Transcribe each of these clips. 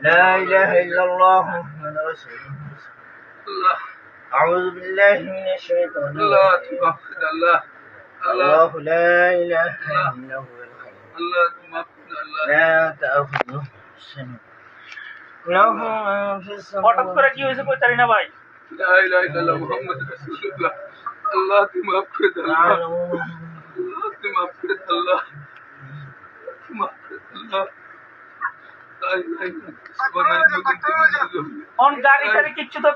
لا إله إلا الله محمد رسول الله. أعوذ بالله من الشيطان الرجيم. الله لا إله إلا هو الحي لا تأخذه سنة له ما في হঠাৎ السماوات. করে কি হয়েছে কই জানি না ভাই। لا إله إلا الله محمد رسول الله. الله تمام كده الله. الله تمام كده الله. تمام كده الله. لا إله إلا الله. سبحان الله كنت من الظالمين. অন গাড়ি টাড়ি কিচ্ছু তো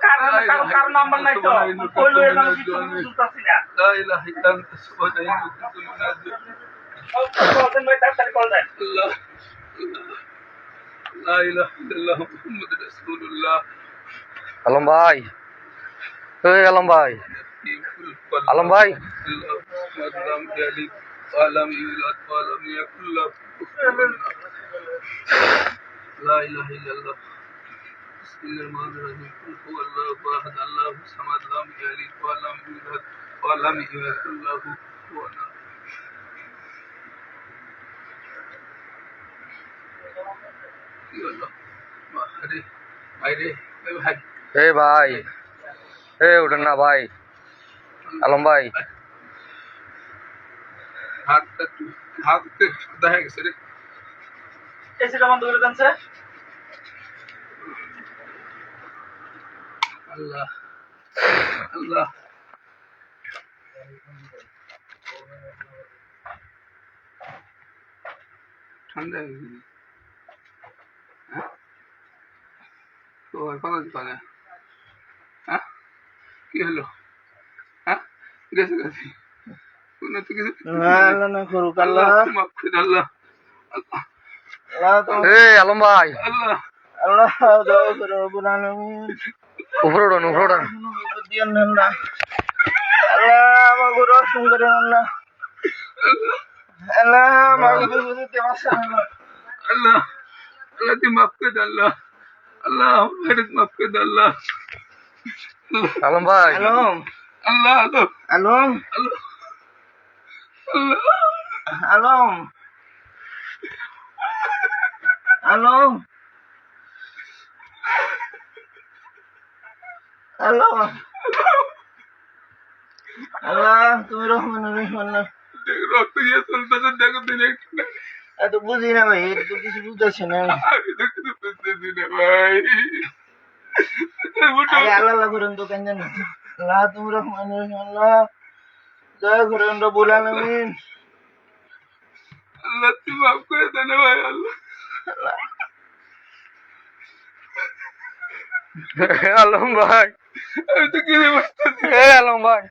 কার নাম্বার নাই তো কই লয়ে যাম কিছু বুঝতাছি না। لا إله إلا أنت سبحان الله كنت من الظالمين. বলছেন ভাই তাড়াতাড়ি কল দেন। الله لا إله إلا الله محمد رسول الله. আলম ভাই, এই আলম ভাই, আলম ভাই, اللهم ذلك ولم يولد ولم يكن له كفوا أحد. لا إله إلا الله. بسم الله الرحمن الرحيم. قل هو الله أحد الله الصمد لم يلد ولم يولد ولم يكن له كفوا أحد. يا الله ما هري هري هاي এই ভাই, এই উঠেন না ভাই, আলম ভাই, হাতে দেখা গেছে রে। এসিটা বন্ধ করে দেন স্যার। আল্লাহ আল্লাহ ঠান্ডা হয়ে গেছে। হ্যাঁ তো এখন দোকানে হ্যাঁ কি হলো হ্যাঁ গেছে গেছে কোনো তো কিছু আল্লাহ না করুক, আল্লাহ মাফ করে আল্লাহ আল্লাহ আল্লাহ তো এই আলম ভাই, আল্লাহ আল্লাহ দয়া করে রব্বুল আলামিন উপরে উঠুন, উপরে উঠুন। কোনো বিপদ দিয়েন না আল্লাহ। আল্লাহ আমাকে রক্ষা করেন আল্লাহ। আল্লাহ আমাকে বিপদ দিতে পারছেন আল্লাহ। আল্লাহ আল্লাহ তুই মাফ করে দে আল্লাহ আল্লাহ আমার মাফ করে দে আল্লাহ আলম ভাই, আলম আল্লাহ আল্লাহ আলম আল্লাহ আল্লাহ আলম আলম আলম আল্লাহ তুমি রহমান রহিম আল্লাহ। রক্ত দিয়ে চলতেছে দেখো দিন একটা এত বুঝি না ভাই, এত কিছু বুঝতেছি না। আমি তো কিছু বুঝতেছি না ভাই আগে আল্লাহ করেন তো কেন জানি। আল্লাহ তুমি রহমান রহিম আল্লাহ, দয়া করেন রব্বুল আলামিন। আল্লাহ তুই মাফ করে দে না ভাই আল্লাহ আলম ভাই, আমি তো কিছু বুঝতেছি এই আলম ভাই,